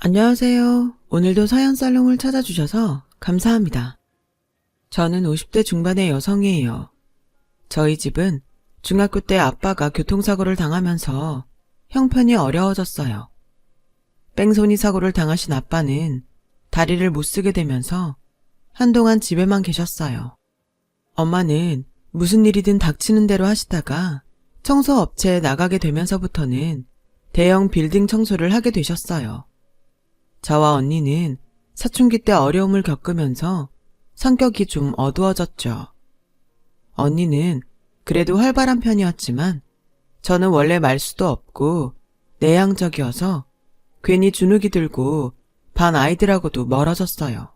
안녕하세요. 오늘도 사연살롱을 찾아주셔서 감사합니다. 저는 50대 중반의 여성이에요. 저희 집은 중학교 때 아빠가 교통사고를 당하면서 형편이 어려워졌어요. 뺑소니 사고를 당하신 아빠는 다리를 못 쓰게 되면서 한동안 집에만 계셨어요. 엄마는 무슨 일이든 닥치는 대로 하시다가 청소업체에 나가게 되면서부터는 대형 빌딩 청소를 하게 되셨어요. 저와 언니는 사춘기 때 어려움을 겪으면서 성격이 좀 어두워졌죠. 언니는 그래도 활발한 편이었지만 저는 원래 말수도 없고 내향적이어서 괜히 주눅이 들고 반 아이들하고도 멀어졌어요.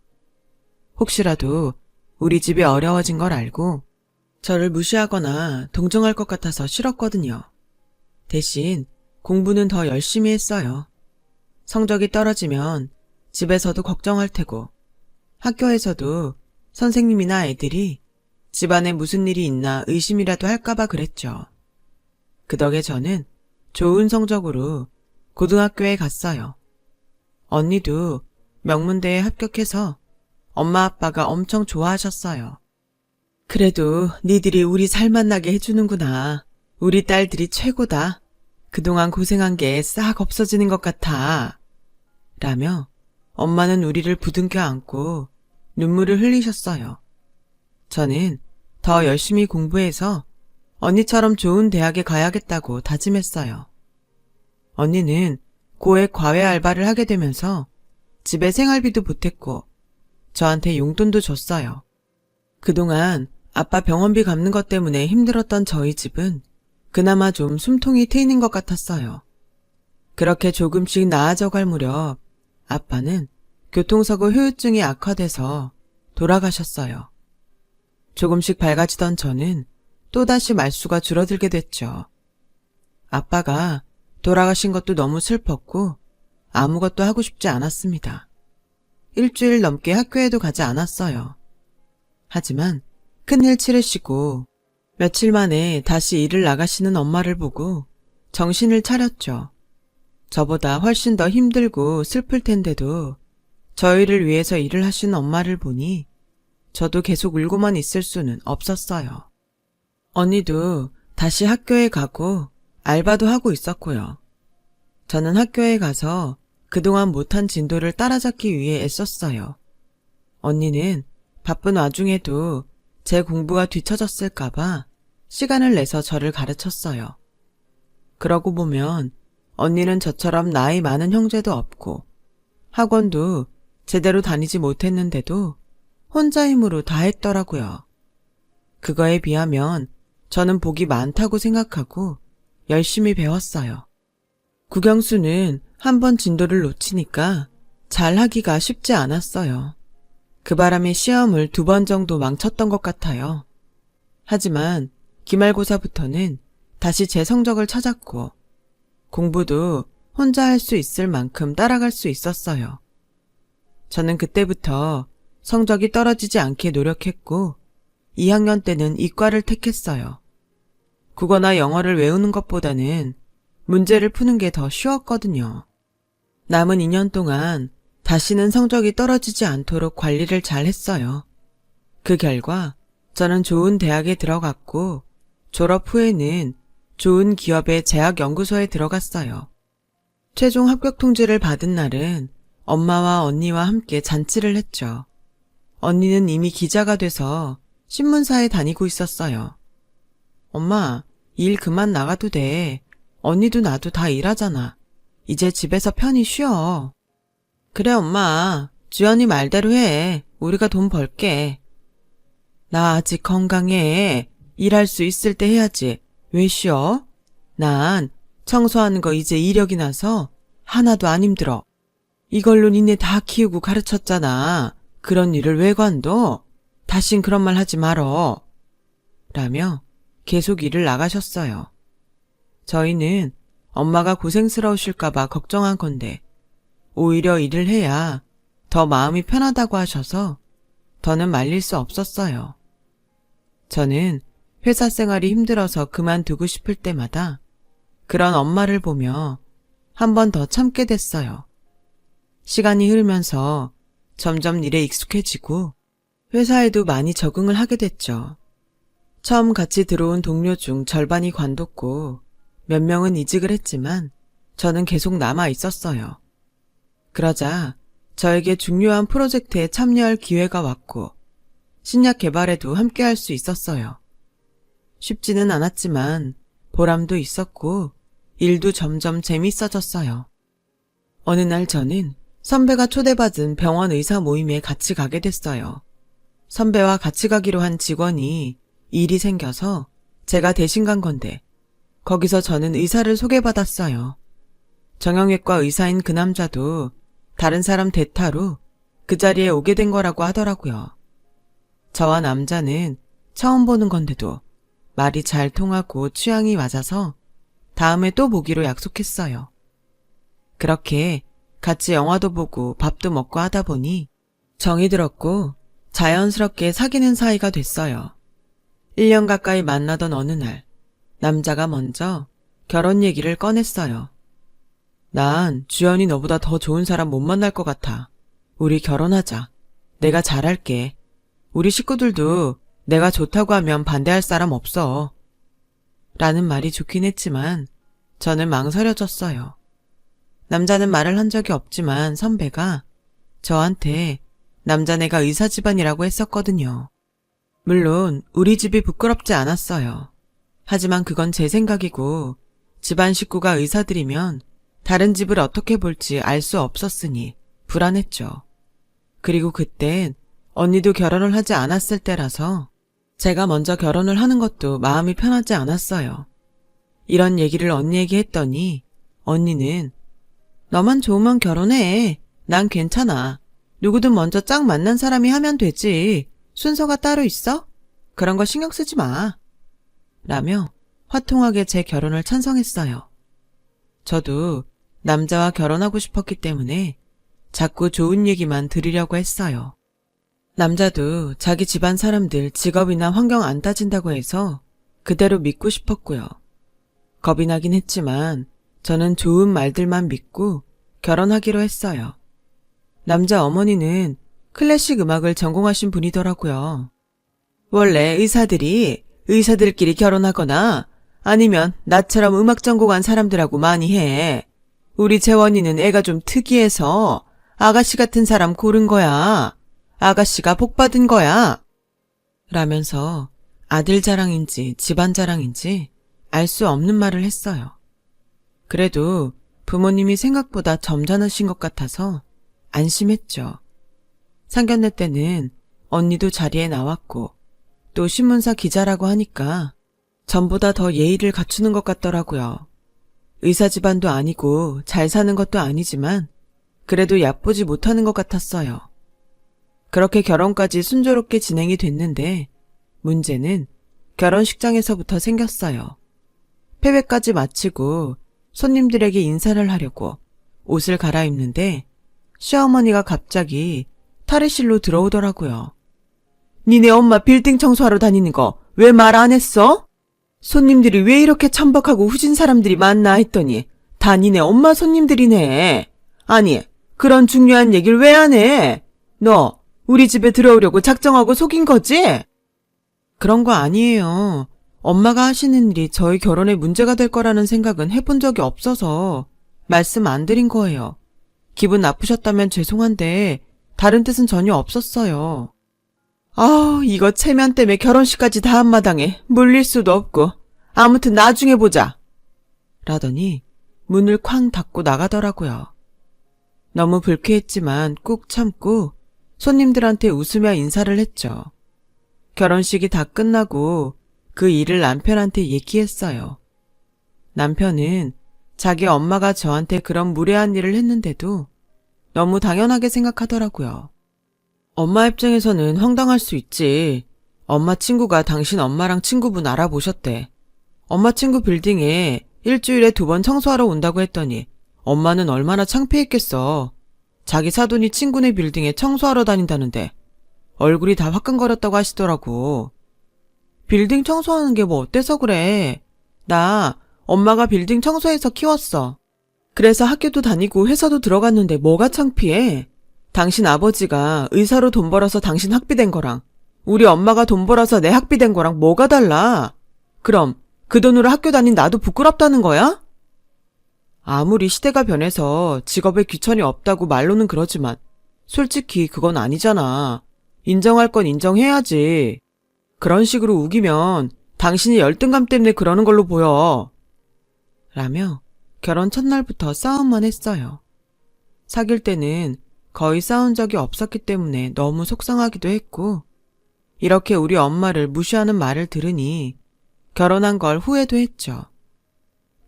혹시라도 우리 집이 어려워진 걸 알고 저를 무시하거나 동정할 것 같아서 싫었거든요. 대신 공부는 더 열심히 했어요. 성적이 떨어지면 집에서도 걱정할 테고 학교에서도 선생님이나 애들이 집안에 무슨 일이 있나 의심이라도 할까봐 그랬죠. 그 덕에 저는 좋은 성적으로 고등학교에 갔어요. 언니도 명문대에 합격해서 엄마 아빠가 엄청 좋아하셨어요. 그래도 니들이 우리 살맛나게 해주는구나. 우리 딸들이 최고다. 그동안 고생한 게 싹 없어지는 것 같아. 라며 엄마는 우리를 부둥켜 안고 눈물을 흘리셨어요. 저는 더 열심히 공부해서 언니처럼 좋은 대학에 가야겠다고 다짐했어요. 언니는 고액 과외 알바를 하게 되면서 집에 생활비도 보탰고 저한테 용돈도 줬어요. 그동안 아빠 병원비 갚는 것 때문에 힘들었던 저희 집은 그나마 좀 숨통이 트이는 것 같았어요. 그렇게 조금씩 나아져갈 무렵 아빠는 교통사고 후유증이 악화돼서 돌아가셨어요. 조금씩 밝아지던 저는 또다시 말수가 줄어들게 됐죠. 아빠가 돌아가신 것도 너무 슬펐고 아무것도 하고 싶지 않았습니다. 일주일 넘게 학교에도 가지 않았어요. 하지만 큰일 치르시고 며칠 만에 다시 일을 나가시는 엄마를 보고 정신을 차렸죠. 저보다 훨씬 더 힘들고 슬플 텐데도 저희를 위해서 일을 하시는 엄마를 보니 저도 계속 울고만 있을 수는 없었어요. 언니도 다시 학교에 가고 알바도 하고 있었고요. 저는 학교에 가서 그동안 못한 진도를 따라잡기 위해 애썼어요. 언니는 바쁜 와중에도 제 공부가 뒤처졌을까봐 시간을 내서 저를 가르쳤어요. 그러고 보면 언니는 저처럼 나이 많은 형제도 없고 학원도 제대로 다니지 못했는데도 혼자 힘으로 다 했더라고요. 그거에 비하면 저는 복이 많다고 생각하고 열심히 배웠어요. 국영수는 한 번 진도를 놓치니까 잘하기가 쉽지 않았어요. 그 바람에 시험을 2번 정도 망쳤던 것 같아요. 하지만 기말고사부터는 다시 제 성적을 찾았고 공부도 혼자 할 수 있을 만큼 따라갈 수 있었어요. 저는 그때부터 성적이 떨어지지 않게 노력했고 2학년 때는 이과를 택했어요. 국어나 영어를 외우는 것보다는 문제를 푸는 게 더 쉬웠거든요. 남은 2년 동안 다시는 성적이 떨어지지 않도록 관리를 잘 했어요. 그 결과 저는 좋은 대학에 들어갔고 졸업 후에는 좋은 기업의 제약연구소에 들어갔어요. 최종 합격 통지를 받은 날은 엄마와 언니와 함께 잔치를 했죠. 언니는 이미 기자가 돼서 신문사에 다니고 있었어요. 엄마, 일 그만 나가도 돼. 언니도 나도 다 일하잖아. 이제 집에서 편히 쉬어. 그래 엄마, 주연이 말대로 해. 우리가 돈 벌게. 나 아직 건강해. 일할 수 있을 때 해야지. 왜 쉬어? 난 청소하는 거 이제 이력이 나서 하나도 안 힘들어. 이걸로 니네 다 키우고 가르쳤잖아. 그런 일을 왜 관둬? 다신 그런 말 하지 말어. 라며 계속 일을 나가셨어요. 저희는 엄마가 고생스러우실까봐 걱정한 건데 오히려 일을 해야 더 마음이 편하다고 하셔서 더는 말릴 수 없었어요. 저는 회사 생활이 힘들어서 그만두고 싶을 때마다 그런 엄마를 보며 한 번 더 참게 됐어요. 시간이 흐르면서 점점 일에 익숙해지고 회사에도 많이 적응을 하게 됐죠. 처음 같이 들어온 동료 중 절반이 관뒀고 몇 명은 이직을 했지만 저는 계속 남아 있었어요. 그러자 저에게 중요한 프로젝트에 참여할 기회가 왔고 신약 개발에도 함께 할 수 있었어요. 쉽지는 않았지만 보람도 있었고 일도 점점 재밌어졌어요. 어느 날 저는 선배가 초대받은 병원 의사 모임에 같이 가게 됐어요. 선배와 같이 가기로 한 직원이 일이 생겨서 제가 대신 간 건데 거기서 저는 의사를 소개받았어요. 정형외과 의사인 그 남자도 다른 사람 대타로 그 자리에 오게 된 거라고 하더라고요. 저와 남자는 처음 보는 건데도 말이 잘 통하고 취향이 맞아서 다음에 또 보기로 약속했어요. 그렇게 같이 영화도 보고 밥도 먹고 하다 보니 정이 들었고 자연스럽게 사귀는 사이가 됐어요. 1년 가까이 만나던 어느 날 남자가 먼저 결혼 얘기를 꺼냈어요. 난 주연이 너보다 더 좋은 사람 못 만날 것 같아. 우리 결혼하자. 내가 잘할게. 우리 식구들도 내가 좋다고 하면 반대할 사람 없어. 라는 말이 좋긴 했지만 저는 망설여졌어요. 남자는 말을 한 적이 없지만 선배가 저한테 남자네가 의사 집안이라고 했었거든요. 물론 우리 집이 부끄럽지 않았어요. 하지만 그건 제 생각이고 집안 식구가 의사들이면 다른 집을 어떻게 볼지 알 수 없었으니 불안했죠. 그리고 그땐 언니도 결혼을 하지 않았을 때라서 제가 먼저 결혼을 하는 것도 마음이 편하지 않았어요. 이런 얘기를 언니에게 했더니 언니는 너만 좋으면 결혼해. 난 괜찮아. 누구든 먼저 짝 만난 사람이 하면 되지. 순서가 따로 있어? 그런 거 신경 쓰지 마. 라며 화통하게 제 결혼을 찬성했어요. 저도 남자와 결혼하고 싶었기 때문에 자꾸 좋은 얘기만 들으려고 했어요. 남자도 자기 집안 사람들 직업이나 환경 안 따진다고 해서 그대로 믿고 싶었고요. 겁이 나긴 했지만 저는 좋은 말들만 믿고 결혼하기로 했어요. 남자 어머니는 클래식 음악을 전공하신 분이더라고요. 원래 의사들끼리 결혼하거나 아니면 나처럼 음악 전공한 사람들하고 많이 해. 우리 재원이는 애가 좀 특이해서 아가씨 같은 사람 고른 거야. 아가씨가 복 받은 거야. 라면서 아들 자랑인지 집안 자랑인지 알 수 없는 말을 했어요. 그래도 부모님이 생각보다 점잖으신 것 같아서 안심했죠. 상견례 때는 언니도 자리에 나왔고 또 신문사 기자라고 하니까 전보다 더 예의를 갖추는 것 같더라고요. 의사 집안도 아니고 잘 사는 것도 아니지만 그래도 얕보지 못하는 것 같았어요. 그렇게 결혼까지 순조롭게 진행이 됐는데 문제는 결혼식장에서부터 생겼어요. 패배까지 마치고 손님들에게 인사를 하려고 옷을 갈아입는데 시어머니가 갑자기 탈의실로 들어오더라고요. 니네 엄마 빌딩 청소하러 다니는 거 왜 말 안 했어? 손님들이 왜 이렇게 천박하고 후진 사람들이 많나 했더니 다 니네 엄마 손님들이네. 아니, 그런 중요한 얘기를 왜 안 해? 너 우리 집에 들어오려고 작정하고 속인 거지? 그런 거 아니에요. 엄마가 하시는 일이 저희 결혼에 문제가 될 거라는 생각은 해본 적이 없어서 말씀 안 드린 거예요. 기분 나쁘셨다면 죄송한데 다른 뜻은 전혀 없었어요. 이거 체면 때문에 결혼식까지 다 한마당에 물릴 수도 없고 아무튼 나중에 보자. 라더니 문을 쾅 닫고 나가더라고요. 너무 불쾌했지만 꾹 참고 손님들한테 웃으며 인사를 했죠. 결혼식이 다 끝나고 그 일을 남편한테 얘기했어요. 남편은 자기 엄마가 저한테 그런 무례한 일을 했는데도 너무 당연하게 생각하더라고요. 엄마 입장에서는 황당할 수 있지. 엄마 친구가 당신 엄마랑 친구분 알아보셨대. 엄마 친구 빌딩에 일주일에 2번 청소하러 온다고 했더니 엄마는 얼마나 창피했겠어. 자기 사돈이 친구네 빌딩에 청소하러 다닌다는데 얼굴이 다 화끈거렸다고 하시더라고. 빌딩 청소하는 게 뭐 어때서 그래. 나 엄마가 빌딩 청소해서 키웠어. 그래서 학교도 다니고 회사도 들어갔는데 뭐가 창피해? 당신 아버지가 의사로 돈 벌어서 당신 학비된 거랑 우리 엄마가 돈 벌어서 내 학비된 거랑 뭐가 달라? 그럼 그 돈으로 학교 다닌 나도 부끄럽다는 거야? 아무리 시대가 변해서 직업에 귀천이 없다고 말로는 그러지만 솔직히 그건 아니잖아. 인정할 건 인정해야지. 그런 식으로 우기면 당신이 열등감 때문에 그러는 걸로 보여. 라며 결혼 첫날부터 싸움만 했어요. 사귈 때는 거의 싸운 적이 없었기 때문에 너무 속상하기도 했고, 이렇게 우리 엄마를 무시하는 말을 들으니 결혼한 걸 후회도 했죠.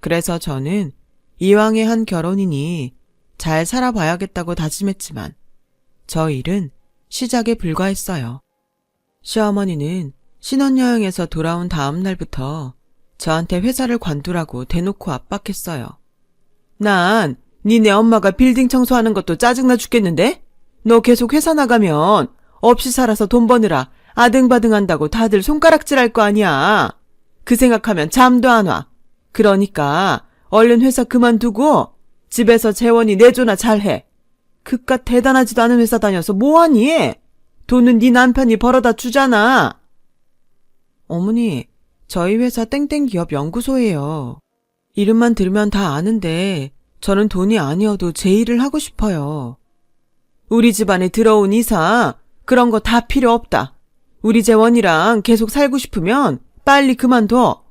그래서 저는 이왕의 한 결혼이니 잘 살아봐야겠다고 다짐했지만 저 일은 시작에 불과했어요. 시어머니는 신혼여행에서 돌아온 다음 날부터 저한테 회사를 관두라고 대놓고 압박했어요. 난 니네 엄마가 빌딩 청소하는 것도 짜증나 죽겠는데? 너 계속 회사 나가면 없이 살아서 돈 버느라 아등바등한다고 다들 손가락질할 거 아니야. 그 생각하면 잠도 안 와. 그러니까 얼른 회사 그만두고 집에서 재원이 내조나 잘해. 그깟 대단하지도 않은 회사 다녀서 뭐하니? 돈은 네 남편이 벌어다 주잖아. 어머니, 저희 회사 땡땡기업 연구소예요. 이름만 들으면 다 아는데 저는 돈이 아니어도 제 일을 하고 싶어요. 우리 집안에 들어온 이상 그런 거 다 필요 없다. 우리 재원이랑 계속 살고 싶으면 빨리 그만둬.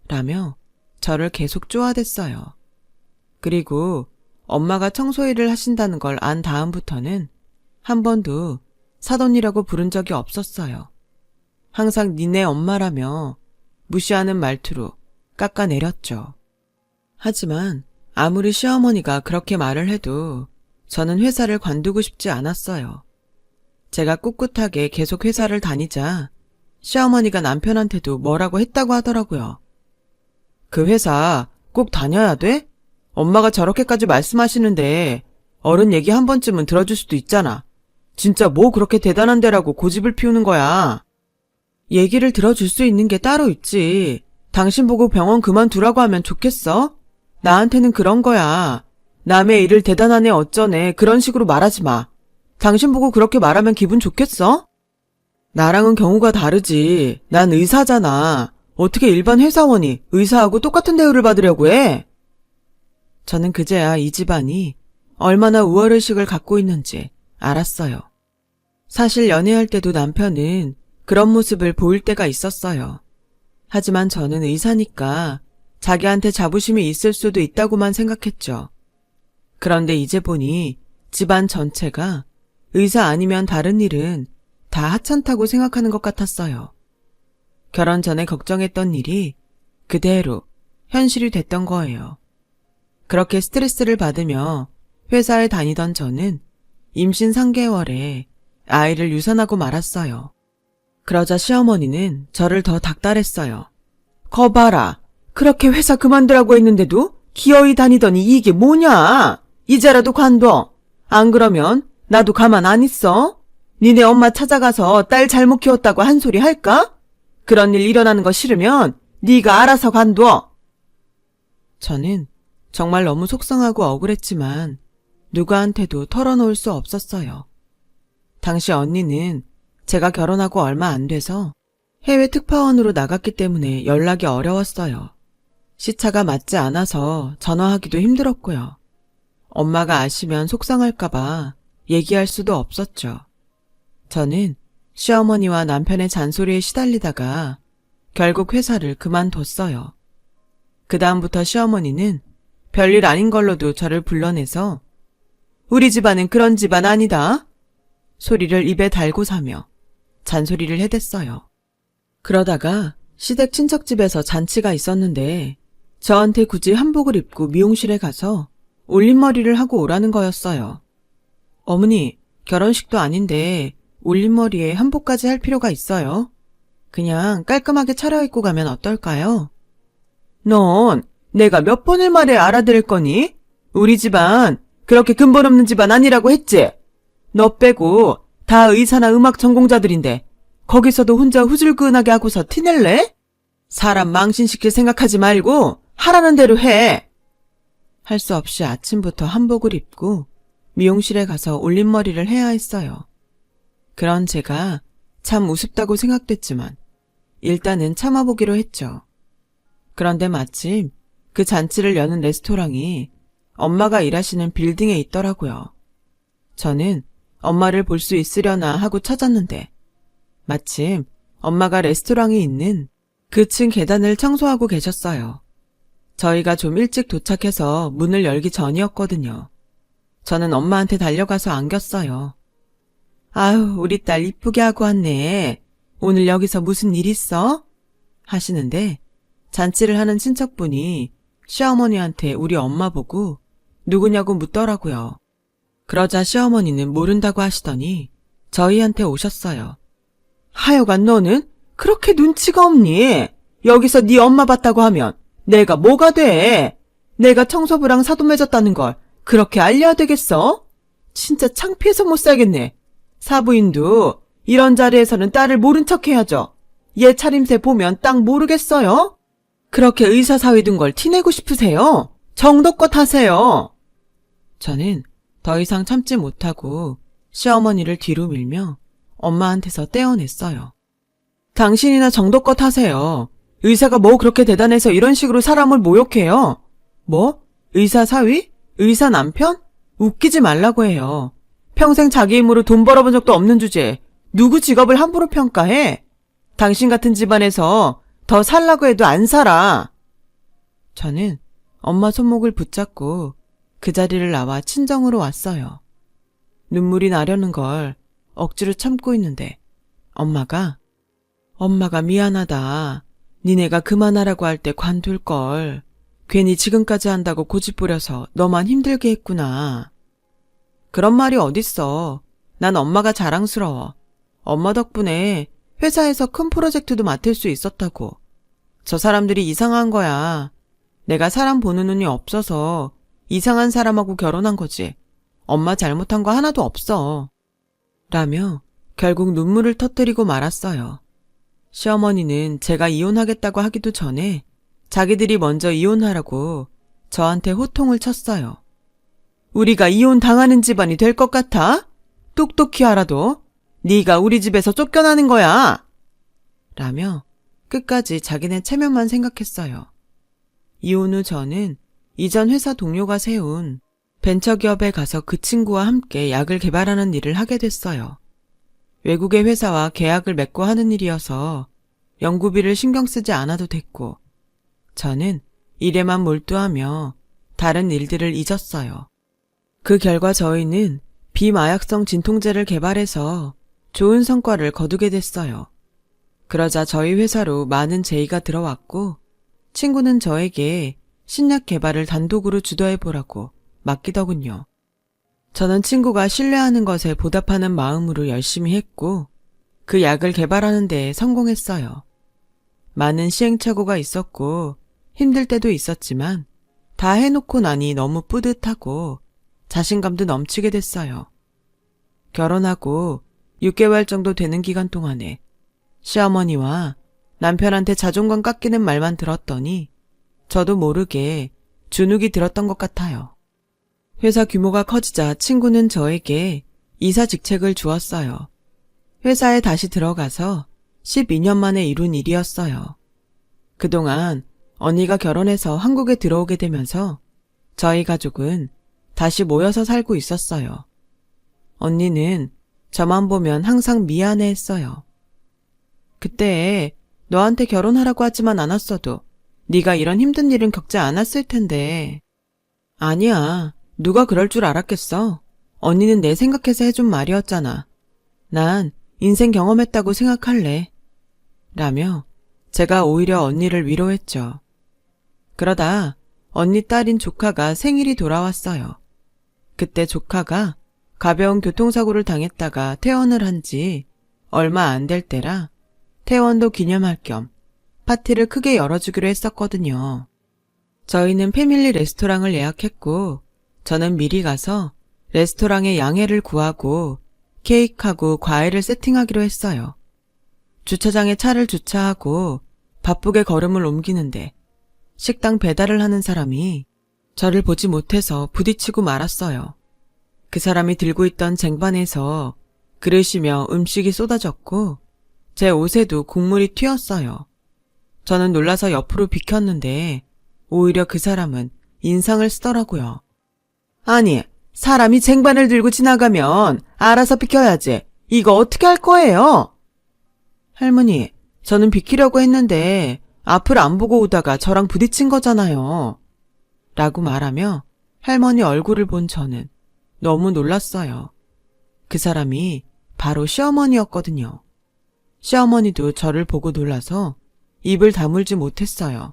라며 저를 계속 쪼아댔어요. 그리고 엄마가 청소일을 하신다는 걸 안 다음부터는 한 번도 사돈이라고 부른 적이 없었어요. 항상 니네 엄마라며 무시하는 말투로 깎아내렸죠. 하지만 아무리 시어머니가 그렇게 말을 해도 저는 회사를 관두고 싶지 않았어요. 제가 꿋꿋하게 계속 회사를 다니자 시어머니가 남편한테도 뭐라고 했다고 하더라고요. 그 회사 꼭 다녀야 돼? 엄마가 저렇게까지 말씀하시는데 어른 얘기 한 번쯤은 들어줄 수도 있잖아. 진짜 뭐 그렇게 대단한 데라고 고집을 피우는 거야. 얘기를 들어줄 수 있는 게 따로 있지. 당신 보고 병원 그만두라고 하면 좋겠어? 나한테는 그런 거야. 남의 일을 대단하네 어쩌네 그런 식으로 말하지 마. 당신 보고 그렇게 말하면 기분 좋겠어? 나랑은 경우가 다르지. 난 의사잖아. 어떻게 일반 회사원이 의사하고 똑같은 대우를 받으려고 해? 저는 그제야 이 집안이 얼마나 우월의식을 갖고 있는지 알았어요. 사실 연애할 때도 남편은 그런 모습을 보일 때가 있었어요. 하지만 저는 의사니까 자기한테 자부심이 있을 수도 있다고만 생각했죠. 그런데 이제 보니 집안 전체가 의사 아니면 다른 일은 다 하찮다고 생각하는 것 같았어요. 결혼 전에 걱정했던 일이 그대로 현실이 됐던 거예요. 그렇게 스트레스를 받으며 회사에 다니던 저는 임신 3개월에 아이를 유산하고 말았어요. 그러자 시어머니는 저를 더 닥달했어요. 거 봐라. 그렇게 회사 그만두라고 했는데도 기어이 다니더니 이게 뭐냐? 이제라도 관둬. 안 그러면 나도 가만 안 있어. 니네 엄마 찾아가서 딸 잘못 키웠다고 한 소리 할까? 그런 일 일어나는 거 싫으면 네가 알아서 관둬. 저는 정말 너무 속상하고 억울했지만 누구한테도 털어놓을 수 없었어요. 당시 언니는 제가 결혼하고 얼마 안 돼서 해외 특파원으로 나갔기 때문에 연락이 어려웠어요. 시차가 맞지 않아서 전화하기도 힘들었고요. 엄마가 아시면 속상할까봐 얘기할 수도 없었죠. 저는 시어머니와 남편의 잔소리에 시달리다가 결국 회사를 그만뒀어요. 그 다음부터 시어머니는 별일 아닌 걸로도 저를 불러내서 우리 집안은 그런 집안 아니다. 소리를 입에 달고 사며 잔소리를 해댔어요. 그러다가 시댁 친척집에서 잔치가 있었는데 저한테 굳이 한복을 입고 미용실에 가서 올림머리를 하고 오라는 거였어요. 어머니, 결혼식도 아닌데 올림머리에 한복까지 할 필요가 있어요? 그냥 깔끔하게 차려입고 가면 어떨까요? 넌 내가 몇 번을 말해 알아들을 거니? 우리 집안 그렇게 근본 없는 집안 아니라고 했지? 너 빼고 다 의사나 음악 전공자들인데 거기서도 혼자 후줄근하게 하고서 티낼래? 사람 망신시킬 생각하지 말고 하라는 대로 해. 할 수 없이 아침부터 한복을 입고 미용실에 가서 올림머리를 해야 했어요. 그런 제가 참 우습다고 생각됐지만 일단은 참아보기로 했죠. 그런데 마침 그 잔치를 여는 레스토랑이 엄마가 일하시는 빌딩에 있더라고요. 저는 엄마를 볼 수 있으려나 하고 찾았는데 마침 엄마가 레스토랑이 있는 그 층 계단을 청소하고 계셨어요. 저희가 좀 일찍 도착해서 문을 열기 전이었거든요. 저는 엄마한테 달려가서 안겼어요. 아유, 우리 딸 이쁘게 하고 왔네. 오늘 여기서 무슨 일 있어? 하시는데 잔치를 하는 친척분이 시어머니한테 우리 엄마 보고 누구냐고 묻더라고요. 그러자 시어머니는 모른다고 하시더니 저희한테 오셨어요. 하여간 너는 그렇게 눈치가 없니? 여기서 네 엄마 봤다고 하면 내가 뭐가 돼? 내가 청소부랑 사돈 맺었다는 걸 그렇게 알려야 되겠어? 진짜 창피해서 못 살겠네. 사부인도 이런 자리에서는 딸을 모른 척 해야죠. 얘 차림새 보면 딱 모르겠어요? 그렇게 의사사위 둔 걸 티내고 싶으세요? 정도껏 하세요. 저는 더 이상 참지 못하고 시어머니를 뒤로 밀며 엄마한테서 떼어냈어요. 당신이나 정도껏 하세요. 의사가 뭐 그렇게 대단해서 이런 식으로 사람을 모욕해요? 뭐? 의사 사위? 의사 남편? 웃기지 말라고 해요. 평생 자기 힘으로 돈 벌어본 적도 없는 주제에 누구 직업을 함부로 평가해? 당신 같은 집안에서 더 살라고 해도 안 살아. 저는 엄마 손목을 붙잡고 그 자리를 나와 친정으로 왔어요. 눈물이 나려는 걸 억지로 참고 있는데 엄마가 미안하다. 니네가 그만하라고 할 때 관둘걸. 괜히 지금까지 한다고 고집부려서 너만 힘들게 했구나. 그런 말이 어딨어. 난 엄마가 자랑스러워. 엄마 덕분에 회사에서 큰 프로젝트도 맡을 수 있었다고. 저 사람들이 이상한 거야. 내가 사람 보는 눈이 없어서 이상한 사람하고 결혼한 거지. 엄마 잘못한 거 하나도 없어. 라며 결국 눈물을 터뜨리고 말았어요. 시어머니는 제가 이혼하겠다고 하기도 전에 자기들이 먼저 이혼하라고 저한테 호통을 쳤어요. 우리가 이혼 당하는 집안이 될 것 같아? 똑똑히 알아도 네가 우리 집에서 쫓겨나는 거야. 라며 끝까지 자기네 체면만 생각했어요. 이혼 후 저는 이전 회사 동료가 세운 벤처기업에 가서 그 친구와 함께 약을 개발하는 일을 하게 됐어요. 외국의 회사와 계약을 맺고 하는 일이어서 연구비를 신경 쓰지 않아도 됐고 저는 일에만 몰두하며 다른 일들을 잊었어요. 그 결과 저희는 비마약성 진통제를 개발해서 좋은 성과를 거두게 됐어요. 그러자 저희 회사로 많은 제의가 들어왔고 친구는 저에게 신약 개발을 단독으로 주도해보라고 맡기더군요. 저는 친구가 신뢰하는 것에 보답하는 마음으로 열심히 했고 그 약을 개발하는 데 성공했어요. 많은 시행착오가 있었고 힘들 때도 있었지만 다 해놓고 나니 너무 뿌듯하고 자신감도 넘치게 됐어요. 결혼하고 6개월 정도 되는 기간 동안에 시어머니와 남편한테 자존감 깎이는 말만 들었더니 저도 모르게 주눅이 들었던 것 같아요. 회사 규모가 커지자 친구는 저에게 이사 직책을 주었어요. 회사에 다시 들어가서 12년 만에 이룬 일이었어요. 그동안 언니가 결혼해서 한국에 들어오게 되면서 저희 가족은 다시 모여서 살고 있었어요. 언니는 저만 보면 항상 미안해했어요. 그때 너한테 결혼하라고 하지만 않았어도 네가 이런 힘든 일은 겪지 않았을 텐데. 아니야. 누가 그럴 줄 알았겠어. 언니는 내 생각해서 해준 말이었잖아. 난 인생 경험했다고 생각할래. 라며 제가 오히려 언니를 위로했죠. 그러다 언니 딸인 조카가 생일이 돌아왔어요. 그때 조카가 가벼운 교통사고를 당했다가 퇴원을 한 지 얼마 안 될 때라 퇴원도 기념할 겸 파티를 크게 열어주기로 했었거든요. 저희는 패밀리 레스토랑을 예약했고 저는 미리 가서 레스토랑에 양해를 구하고 케이크하고 과일을 세팅하기로 했어요. 주차장에 차를 주차하고 바쁘게 걸음을 옮기는데 식당 배달을 하는 사람이 저를 보지 못해서 부딪히고 말았어요. 그 사람이 들고 있던 쟁반에서 그릇이며 음식이 쏟아졌고 제 옷에도 국물이 튀었어요. 저는 놀라서 옆으로 비켰는데 오히려 그 사람은 인상을 쓰더라고요. 아니, 사람이 쟁반을 들고 지나가면 알아서 비켜야지. 이거 어떻게 할 거예요? 할머니, 저는 비키려고 했는데 앞을 안 보고 오다가 저랑 부딪힌 거잖아요. 라고 말하며 할머니 얼굴을 본 저는 너무 놀랐어요. 그 사람이 바로 시어머니였거든요. 시어머니도 저를 보고 놀라서 입을 다물지 못했어요.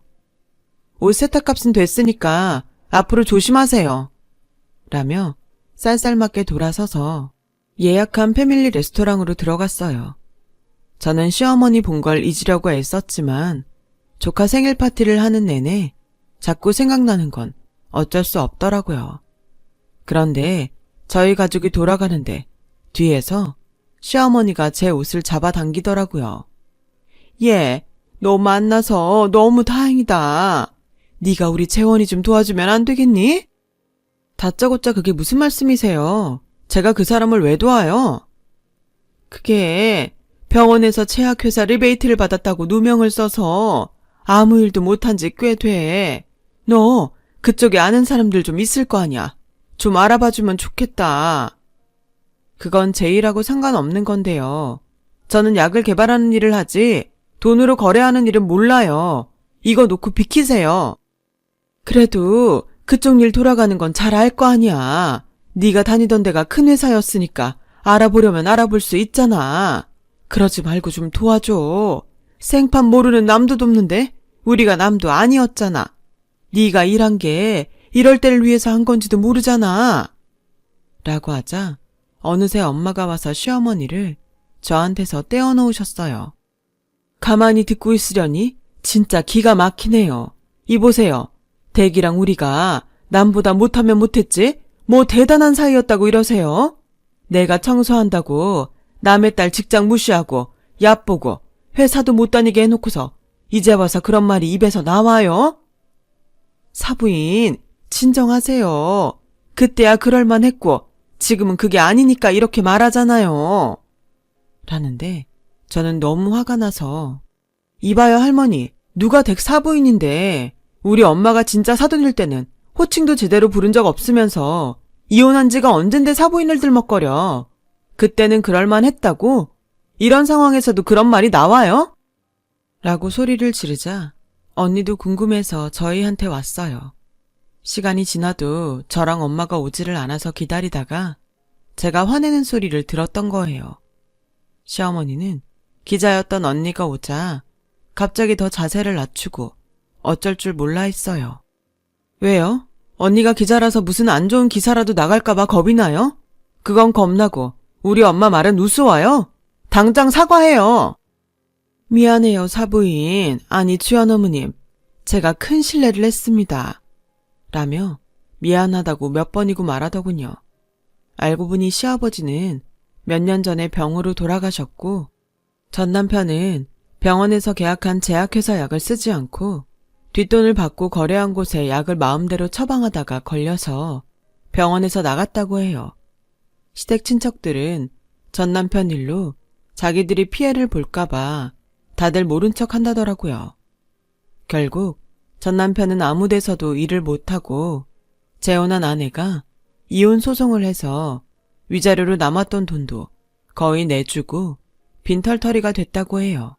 옷 세탁값은 됐으니까 앞으로 조심하세요. 라며 쌀쌀맞게 돌아서서 예약한 패밀리 레스토랑으로 들어갔어요. 저는 시어머니 본 걸 잊으려고 애썼지만 조카 생일 파티를 하는 내내 자꾸 생각나는 건 어쩔 수 없더라고요. 그런데 저희 가족이 돌아가는데 뒤에서 시어머니가 제 옷을 잡아당기더라고요. 얘, 너 만나서 너무 다행이다. 네가 우리 재원이 좀 도와주면 안 되겠니? 다짜고짜 그게 무슨 말씀이세요? 제가 그 사람을 왜 도와요? 그게 병원에서 제약회사 리베이트를 받았다고 누명을 써서 아무 일도 못한 지 꽤 돼. 너 그쪽에 아는 사람들 좀 있을 거 아니야. 좀 알아봐주면 좋겠다. 그건 제 일하고 상관없는 건데요. 저는 약을 개발하는 일을 하지 돈으로 거래하는 일은 몰라요. 이거 놓고 비키세요. 그래도 그쪽 일 돌아가는 건 잘 알 거 아니야. 네가 다니던 데가 큰 회사였으니까 알아보려면 알아볼 수 있잖아. 그러지 말고 좀 도와줘. 생판 모르는 남도 돕는데 우리가 남도 아니었잖아. 네가 일한 게 이럴 때를 위해서 한 건지도 모르잖아. 라고 하자 어느새 엄마가 와서 시어머니를 저한테서 떼어놓으셨어요. 가만히 듣고 있으려니 진짜 기가 막히네요. 이보세요. 댁이랑 우리가 남보다 못하면 못했지? 뭐 대단한 사이였다고 이러세요? 내가 청소한다고 남의 딸 직장 무시하고 얕보고 회사도 못 다니게 해놓고서 이제 와서 그런 말이 입에서 나와요? 사부인, 진정하세요. 그때야 그럴만 했고 지금은 그게 아니니까 이렇게 말하잖아요. 라는데 저는 너무 화가 나서 이봐요 할머니, 누가 댁 사부인인데 우리 엄마가 진짜 사돈일 때는 호칭도 제대로 부른 적 없으면서 이혼한 지가 언젠데 사부인을 들먹거려. 그때는 그럴만 했다고? 이런 상황에서도 그런 말이 나와요? 라고 소리를 지르자 언니도 궁금해서 저희한테 왔어요. 시간이 지나도 저랑 엄마가 오지를 않아서 기다리다가 제가 화내는 소리를 들었던 거예요. 시어머니는 기자였던 언니가 오자 갑자기 더 자세를 낮추고 어쩔 줄 몰라 했어요. 왜요? 언니가 기자라서 무슨 안 좋은 기사라도 나갈까봐 겁이 나요? 그건 겁나고 우리 엄마 말은 우스워요. 당장 사과해요. 미안해요 사부인, 아니 주연어머님. 제가 큰 실례를 했습니다. 라며 미안하다고 몇 번이고 말하더군요. 알고 보니 시아버지는 몇 년 전에 병으로 돌아가셨고 전 남편은 병원에서 계약한 제약회사 약을 쓰지 않고 뒷돈을 받고 거래한 곳에 약을 마음대로 처방하다가 걸려서 병원에서 나갔다고 해요. 시댁 친척들은 전 남편 일로 자기들이 피해를 볼까봐 다들 모른 척 한다더라고요. 결국 전 남편은 아무 데서도 일을 못하고 재혼한 아내가 이혼 소송을 해서 위자료로 남았던 돈도 거의 내주고 빈털터리가 됐다고 해요.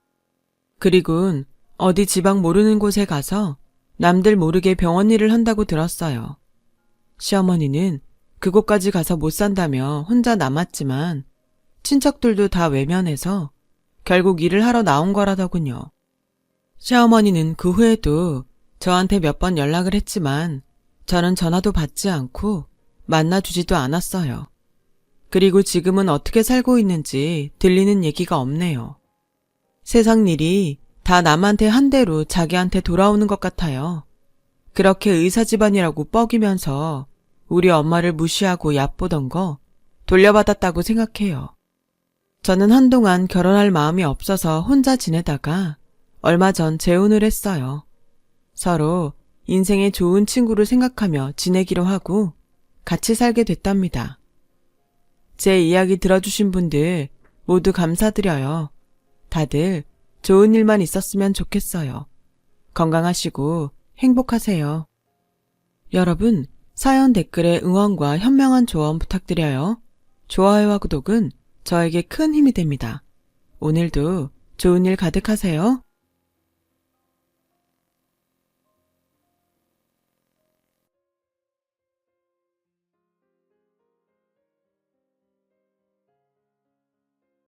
그리고는 어디 지방 모르는 곳에 가서 남들 모르게 병원 일을 한다고 들었어요. 시어머니는 그곳까지 가서 못 산다며 혼자 남았지만 친척들도 다 외면해서 결국 일을 하러 나온 거라더군요. 시어머니는 그 후에도 저한테 몇 번 연락을 했지만 저는 전화도 받지 않고 만나주지도 않았어요. 그리고 지금은 어떻게 살고 있는지 들리는 얘기가 없네요. 세상 일이 다 남한테 한 대로 자기한테 돌아오는 것 같아요. 그렇게 의사 집안이라고 뻐기면서 우리 엄마를 무시하고 얕보던 거 돌려받았다고 생각해요. 저는 한동안 결혼할 마음이 없어서 혼자 지내다가 얼마 전 재혼을 했어요. 서로 인생의 좋은 친구를 생각하며 지내기로 하고 같이 살게 됐답니다. 제 이야기 들어주신 분들 모두 감사드려요. 다들 좋은 일만 있었으면 좋겠어요. 건강하시고 행복하세요. 여러분, 사연 댓글에 응원과 현명한 조언 부탁드려요. 좋아요와 구독은 저에게 큰 힘이 됩니다. 오늘도 좋은 일 가득하세요.